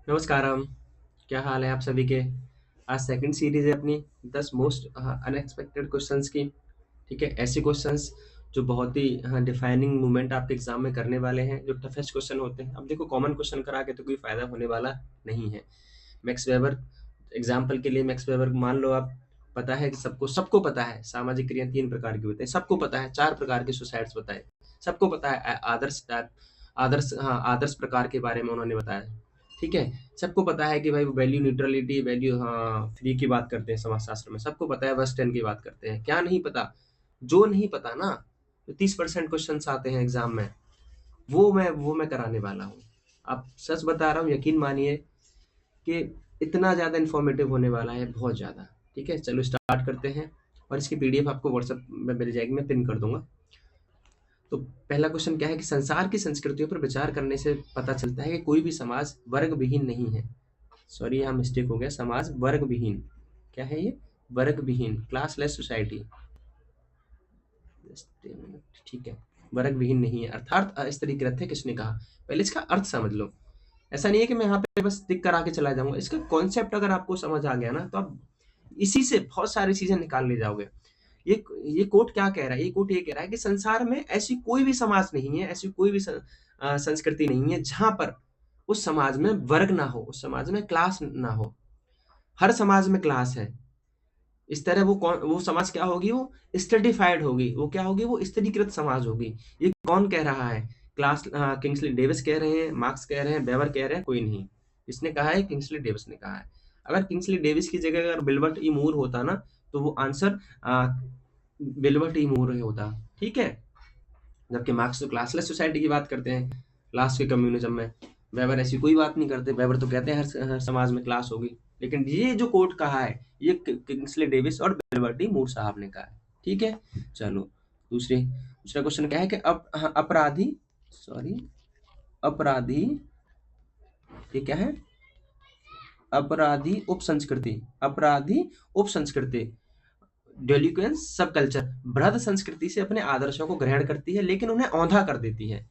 नमस्कारम। क्या हाल है आप सभी के? आज सेकंड सीरीज है अपनी 10 मोस्ट अनएक्सपेक्टेड क्वेश्चंस की। ठीक है, ऐसे क्वेश्चंस जो बहुत ही डिफाइनिंग मोमेंट आपके एग्जाम में करने वाले हैं, जो टफेस्ट क्वेश्चन होते हैं। अब देखो, कॉमन क्वेश्चन करा के तो कोई फायदा होने वाला नहीं है। मैक्स वेबर, एग्जाम्पल के लिए मैक्स वेबर मान लो आप, पता है कि सबको सबको पता है सामाजिक क्रियाएं 3 प्रकार की होती है। सबको पता है 4 प्रकार के सुसाइड्स बताए। सबको पता है आदर्श टाइप, आदर्श प्रकार के बारे में उन्होंने बताया। ठीक है, सबको पता है कि भाई वो वैल्यू न्यूट्रलिटी, वैल्यू फ्री की बात करते हैं समाजशास्त्र में। सबको पता है वेस्टर्न की बात करते हैं। क्या नहीं पता? जो नहीं पता ना, तो 30% क्वेश्चन आते हैं एग्जाम में, वो मैं कराने वाला हूँ। आप सच बता रहा हूँ, यकीन मानिए कि इतना ज़्यादा इन्फॉर्मेटिव होने वाला है, बहुत ज़्यादा। ठीक है, चलो स्टार्ट करते हैं। और इसकी पीडीएफ आपको व्हाट्सएप में मिल जाएगी, मैं पिन कर दूंगा। तो पहला क्वेश्चन क्या है कि संसार की संस्कृतियों पर विचार करने से पता चलता है कि कोई भी समाज वर्ग विहीन नहीं है। सॉरी, यहाँ मिस्टेक हो गया। समाज वर्ग विहीन, क्या है ये? वर्ग विहीन, क्लासलेस सोसाइटी। ठीक है, वर्ग विहीन नहीं है, अर्थात अस्त्रीकृत है। किसने कहा? पहले इसका अर्थ समझ लो। ऐसा नहीं है कि मैं यहाँ पे बस टिक करा के चला जाऊंगा। इसका कॉन्सेप्ट अगर आपको समझ आ गया ना, तो आप इसी से बहुत सारी चीजें निकाल ले जाओगे। ये कोट क्या कह रहा है? ये कोट ये कह रहा है कि संसार में ऐसी कोई भी समाज नहीं है, ऐसी कोई भी संस्कृति नहीं है जहां पर उस समाज में वर्ग ना हो, उस समाज में क्लास ना हो। हर समाज में क्लास है। इस तरह वो समाज क्या होगी? वो स्ट्रेटिफाइड होगी। वो क्या होगी? वो स्त्रीकृत समाज होगी। ये कौन कह रहा है? किंग्सली डेविस कह रहे हैं, मार्क्स कह रहे हैं, वेबर कह रहे हैं? कोई नहीं। इसने कहा है, किंग्सली डेविस ने कहा है। अगर किंग्सली डेविस की जगह अगर विल्बर्ट ई मूर होता ना, तो वो आंसर विल्बर्ट ई मूर ही होता। ठीक है, जबकि मार्क्स तो क्लासलेस सोसाइटी की बात करते हैं, क्लास के कम्युनिज्म में। वेबर ऐसी कोई बात नहीं करते। वेबर तो कहते हैं हर समाज में क्लास होगी। लेकिन ये जो कोट कहा है, ये किंग्सले डेविस और विल्बर्ट ई मूर साहब ने कहा है। ठीक है, चलो दूसरा क्वेश्चन क्या है कि अपराधी, सॉरी, अपराधी, ये क्या है? अपराधी उप संस्कृति, डेलिक्वेंस सब कल्चर, बृहद संस्कृति से अपने आदर्शों को ग्रहण करती है लेकिन उन्हें औंधा कर देती है।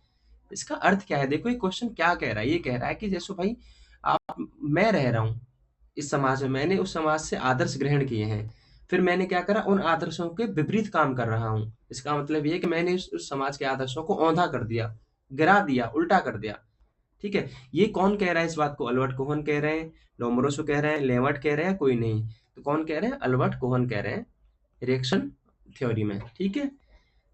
इसका अर्थ क्या है? देखो, ये क्वेश्चन क्या कह रहा है? ये कह रहा है कि जैसे भाई, आप मैं रह रहा हूँ इस समाज में, मैंने उस समाज से आदर्श ग्रहण किए हैं, फिर मैंने क्या करा? उन आदर्शों के विपरीत काम कर रहा हूँ। इसका मतलब ये है कि मैंने उस समाज के आदर्शों को औंधा कर दिया, गिरा दिया, उल्टा कर दिया। ठीक है, ये कौन कह रहा है इस बात को? अल्बर्ट कोहन कह रहे हैं, लोमरोसो कह रहे हैं, लेवर्ट कह रहे हैं? कोई नहीं। तो कौन कह रहे हैं? अल्बर्ट कोहन कह रहे हैं, रिएक्शन थ्योरी में। ठीक है,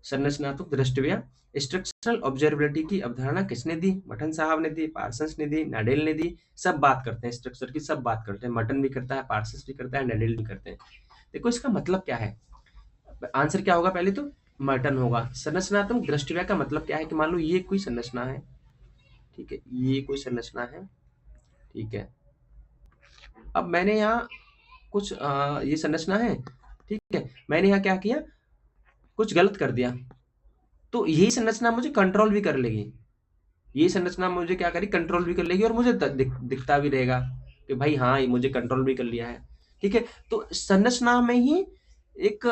संरचनात्मक दृष्टिया, स्ट्रक्चरल ऑब्जर्वेबिलिटी की अवधारणा किसने दी? मटन साहब ने दी, पार्सन्स ने दी, नाडेल ने दी। सब बात करते हैं स्ट्रक्चर की, सब बात करते हैं। मटन भी करता है, पार्सन्स भी करता है, नाडेल भी करते हैं। देखो, इसका मतलब क्या है? आंसर क्या होगा? पहले तो मटन होगा। संरचनात्मक दृष्टिया का मतलब क्या है कि मान लो ये कोई संरचना है। ठीक है, ये कोई संरचना है। ठीक है, अब मैंने यहाँ कुछ ये संरचना है। ठीक है, मैंने यहाँ क्या किया? कुछ गलत कर दिया, तो यही संरचना मुझे कंट्रोल भी कर लेगी। ये संरचना मुझे क्या करी? कंट्रोल भी कर लेगी, और मुझे दिखता भी रहेगा कि भाई हाँ, ये मुझे कंट्रोल भी कर लिया है। ठीक है, तो संरचना में ही एक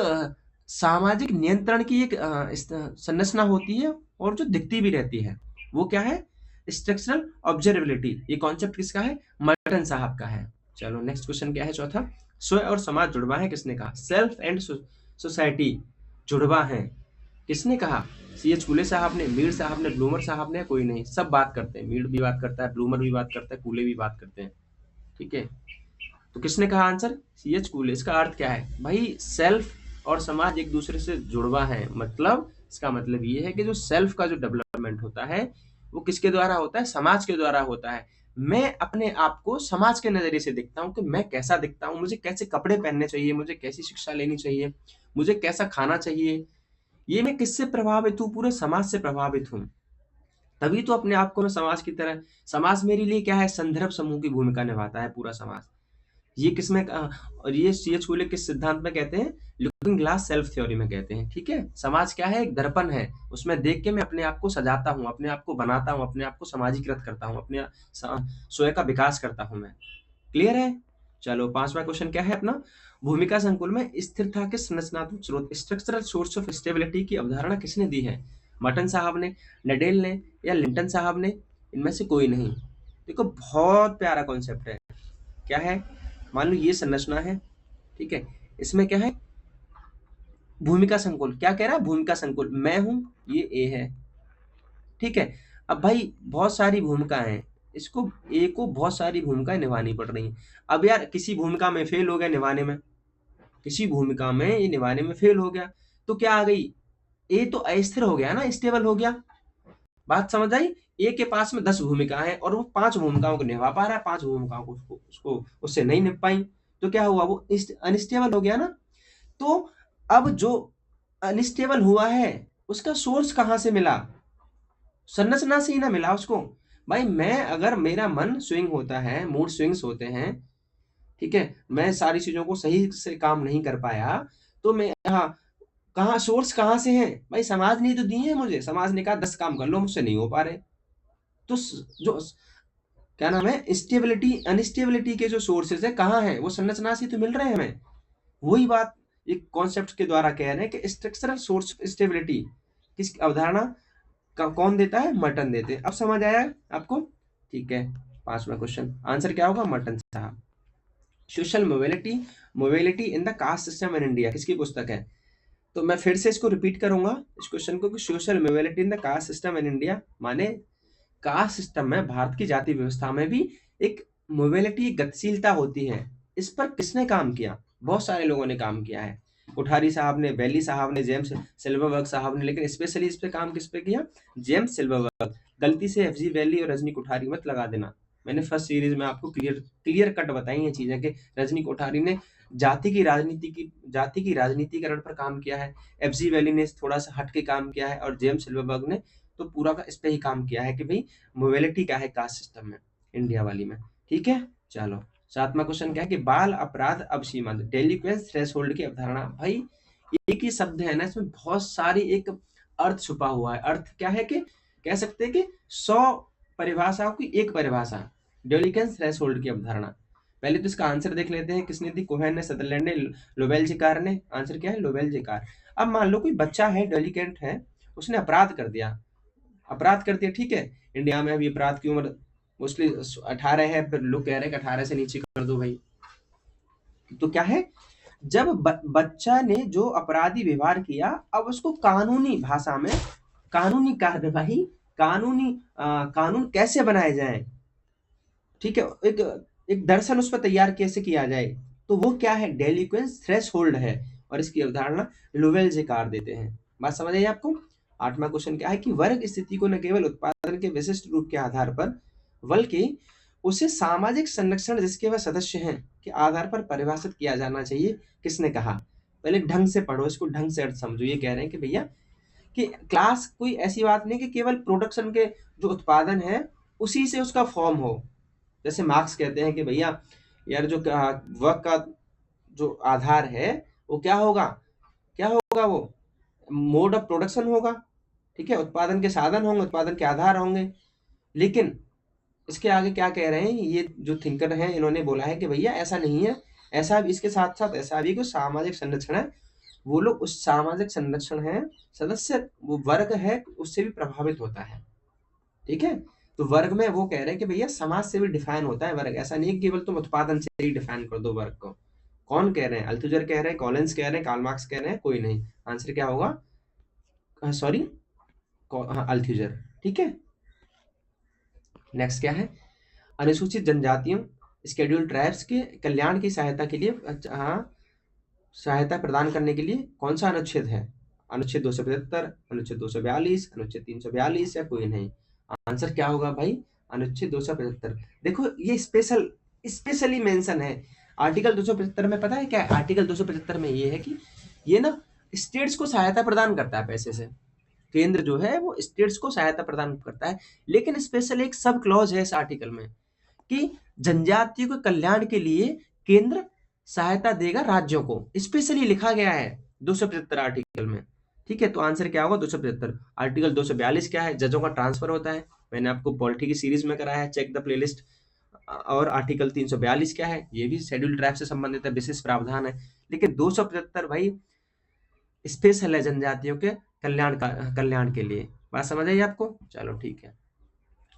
सामाजिक नियंत्रण की एक संरचना होती है, और जो दिखती भी रहती है। वो क्या है? Structural observability. ये कॉन्सेप्ट किसका है? मर्टन साहब का है। चलो नेक्स्ट क्वेश्चन क्या है? चौथा, स्वयं और समाज जुड़वा है। किसने कहा? सेल्फ एंड सोसाइटी जुड़वा है। किसने कहा? सी.एच. कूले साहब ने, मीर साहब ने, ब्लूमर साहब ने? कोई नहीं। सब बात करते हैं, मीर भी बात करता है, ब्लूमर भी बात करता है, कूले भी बात करते हैं। ठीक है, तो किसने कहा आंसर? सी.एच. कूले। इसका अर्थ क्या है भाई? सेल्फ और समाज एक दूसरे से जुड़वा है। मतलब इसका मतलब ये है कि जो सेल्फ का जो डेवलपमेंट होता है, वो किसके द्वारा होता है? समाज के द्वारा होता है। मैं अपने आप को समाज के नजरिए से देखता हूँ कि मैं कैसा दिखता हूँ, मुझे कैसे कपड़े पहनने चाहिए, मुझे कैसी शिक्षा लेनी चाहिए, मुझे कैसा खाना चाहिए। ये मैं किससे प्रभावित हूँ? पूरे समाज से प्रभावित हूँ। तभी तो अपने आप को मैं समाज की तरह, समाज मेरे लिए क्या है? संदर्भ समूह की भूमिका निभाता है पूरा समाज। ये किसमें और ये सी.एच. कूले किस सिद्धांत में कहते हैं? लुकिंग ग्लास सेल्फ थ्योरी में कहते हैं। ठीक है, समाज क्या है? एक दर्पण है। उसमें देख के मैं अपने आप को सजाता हूँ, अपने आप को बनाता हूँ, अपने आप को समाजीकृत करता हूँ, अपने स्वयं का विकास करता हूँ मैं। क्लियर है? चलो पांचवा क्वेश्चन क्या है अपना? भूमिका संकुल में स्थिरता के संरचनात्मक स्रोत, स्ट्रक्चरल सोर्स ऑफ स्टेबिलिटी की अवधारणा किसने दी है? मटन साहब ने, नडेल ने, या लिंटन साहब ने? इनमें से कोई नहीं। देखो बहुत प्यारा कॉन्सेप्ट है। क्या है, मान लो ये संरचना है, ठीक है, इसमें क्या है, भूमिका संकुल। क्या कह रहा है, भूमिका संकुल, मैं हूं, ये ए है, ठीक है। अब भाई बहुत सारी भूमिकाएं हैं, इसको ए को बहुत सारी भूमिकाएं निभानी पड़ रही हैं। अब यार किसी भूमिका में फेल हो गया निभाने में, किसी भूमिका में ये निभाने में फेल हो गया, तो क्या आ गई, ए तो अस्थिर हो गया ना, स्टेबल हो गया। बात समझ आई। ए के पास में 10 भूमिकाएं हैं और वो 5 भूमिकाओं को निभा पा रहा है, 5 भूमिकाओं को उसको उसको उससे नहीं निभ पाई, तो क्या हुआ, वो अनस्टेबल हो गया ना। तो अब जो अनस्टेबल हुआ है उसका सोर्स कहाँ से मिला, संरचना से ही ना मिला उसको। भाई मैं अगर मेरा मन स्विंग होता है, मूड स्विंग्स होते हैं, ठीक है, मैं सारी चीजों को सही से काम नहीं कर पाया, तो मैं, हाँ, कहाँ सोर्स कहाँ से है भाई, समाज ने तो दिए है मुझे, समाज ने कहा 10 काम कर लो, मुझसे नहीं हो पा रहे। तो जो क्या नाम है, स्टेबिलिटी अनस्टेबिलिटी के जो सोर्सेज है कहाँ है, वो संरचना से तो मिल रहे हैं हमें। वही बात एक कॉन्सेप्ट के द्वारा कह रहे हैं कि स्ट्रक्चरल सोर्स स्टेबिलिटी किस अवधारणा का कौन देता है, मर्टन देते हैं। अब समझ आया आपको, ठीक है। 5वां क्वेश्चन आंसर क्या होगा, मर्टन साहब। Social mobility, mobility in the caste system in India किसकी पुस्तक है। तो मैं फिर से इसको रिपीट करूंगा इस क्वेश्चन को, कि social mobility in the caste system in India, माने कास्ट सिस्टम में, भारत की जाति व्यवस्था में भी एक मोबिलिटी, गतिशीलता होती है। इस पर किसने काम किया, बहुत सारे लोगों ने काम किया है। कोठारी साहब ने, बेली साहब ने, जेम्स सिल्वरबर्ग साहब ने, लेकिन स्पेशली इस पे काम किस पे किया, जेम्स सिल्वरबर्ग। गलती से एफजी वैली और रजनी कोठारी मत लगा देना, मैंने फर्स्ट सीरीज में आपको क्लियर क्लियर कट बताई हैं चीजें कि रजनी कोठारी ने जाति की राजनीतिकरण पर काम किया है, एफजी वैली ने थोड़ा सा हट के काम किया है, और जेम्स सिल्वरबर्ग ने तो पूरा का इस पे ही काम किया है कि भाई मोबिलिटी क्या है कास्ट सिस्टम में, इंडिया वाली में, ठीक है। चलो 7वां क्वेश्चन क्या है कि बाल अपराध अब सीमा, डेलिक्वेंस थ्रेशोल्ड की अवधारणा। भाई एक ही शब्द है ना, इसमें बहुत सारी एक अर्थ छुपा हुआ है। अर्थ क्या है कि कह सकते हैं कि 100 परिभाषाओं की एक परिभाषा, डेलिक्वेंस थ्रेशोल्ड की अवधारणा। पहले तो इसका आंसर देख लेते हैं, किसने दी, कोहेन ने, सदरलैंड ने, लोबेल-ज़िकार ने। आंसर क्या है, लोबेल-ज़िकार। अब मान लो कोई बच्चा है, डेलिकेंट है, उसने अपराध कर दिया, ठीक है। इंडिया में अभी अपराध की उम्र मोस्टली 18 है, फिर लोग कह रहे हैं कि 18 से नीचे कर दो भाई। तो क्या है, जब बच्चा ने जो अपराधी व्यवहार किया, अब उसको कानूनी भाषा में, कानूनी कार्यवाही, कानून कैसे बनाए जाए, ठीक है, एक एक दर्शन उस पर तैयार कैसे किया जाए, तो वो क्या है, डेलिक्वेंस थ्रेशोल्ड है। और इसकी अवधारणा लोवेल-ज़िकार देते हैं। बात समझ आई आपको। 8वां क्वेश्चन क्या है कि वर्ग स्थिति को न केवल उत्पादन के विशिष्ट रूप के आधार पर, बल्कि उसे सामाजिक संरक्षण जिसके वह सदस्य हैं के आधार पर परिभाषित किया जाना चाहिए, किसने कहा। पहले ढंग से पढ़ो इसको, ढंग से अर्थ समझो। ये कह रहे हैं कि भैया कि क्लास कोई ऐसी बात नहीं कि केवल प्रोडक्शन के जो उत्पादन है उसी से उसका फॉर्म हो। जैसे मार्क्स कहते हैं कि भैया यार जो वर्क का जो आधार है वो क्या होगा, वो मोड ऑफ प्रोडक्शन होगा, ठीक है, उत्पादन के साधन होंगे, उत्पादन के आधार होंगे। लेकिन इसके आगे क्या कह रहे हैं, ये जो थिंकर हैं इन्होंने बोला है कि भैया ऐसा नहीं है, ऐसा भी इसके साथ साथ ऐसा भी कोई सामाजिक संरक्षण है, वो लोग उस सामाजिक संरक्षण है, सदस्य वो वर्ग है उससे भी प्रभावित होता है, ठीक है। तो वर्ग में वो कह रहे हैं कि भैया समाज से भी डिफाइन होता है वर्ग, ऐसा नहीं है कि केवल तुम उत्पादन से ही डिफाइन कर दो वर्ग को। कौन कह रहे हैं, अल्थुजर कह रहे हैं, कॉलिंस कह रहे हैं, कार्ल मार्क्स कह रहे हैं, कोई नहीं। आंसर क्या होगा, सॉरी, अल्थुजर, ठीक है। नेक्स्ट क्या है, अनुसूचित जनजातियों, शेड्यूल्ड ट्राइब्स के कल्याण की सहायता के लिए, हाँ, सहायता प्रदान करने के लिए कौन सा अनुच्छेद है, अनुच्छेद 275, अनुच्छेद 242, अनुच्छेद 342 या कोई नहीं। आंसर क्या होगा भाई, अनुच्छेद 275। देखो ये स्पेशली मेंशन है आर्टिकल 275 में, पता है क्या है? आर्टिकल 275 में ये है कि ये ना स्टेट्स को सहायता प्रदान करता है पैसे से, केंद्र जो है वो स्टेट्स को सहायता प्रदान करता है। लेकिन स्पेशल एक सब क्लॉज है इस आर्टिकल में कि जनजातियों के कल्याण के लिए केंद्र सहायता देगा राज्यों को, स्पेशली लिखा गया है 275 आर्टिकल में, ठीक है। तो आंसर क्या होगा, 275। आर्टिकल 242 क्या है, जजों का ट्रांसफर होता है, मैंने आपको पॉलिटी की सीरीज में कराया है, चेक द प्लेलिस्ट। और आर्टिकल 342 क्या है, ये भी शेड्यूल ट्राइब से संबंधित है, विशेष प्रावधान है। लेकिन 275 भाई स्पेशल है जनजातियों के कल्याण के लिए। बात समझ आई आपको, चलो ठीक है।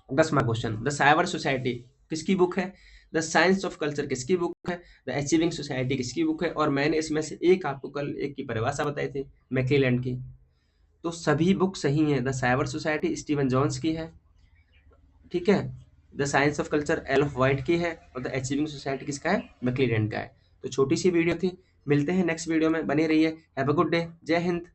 10वां क्वेश्चन, द साइबर सोसाइटी किसकी बुक है? द साइंस ऑफ कल्चर किसकी बुक है? द अचीविंग सोसाइटी किसकी बुक है? और मैंने इसमें से एक आपको कल एक की परिभाषा बताई थी, मैक्लेलैंड की। तो सभी बुक सही हैं। The cyber society Steven Jones की है, ठीक है। The science of culture L of White की है, और द अचीविंग सोसाइटी किसका है? मैक्लेलैंड का है। तो छोटी सी वीडियो थी, मिलते हैं नेक्स्ट वीडियो में, बने रहिए। हैव अ गुड डे, जय हिंद।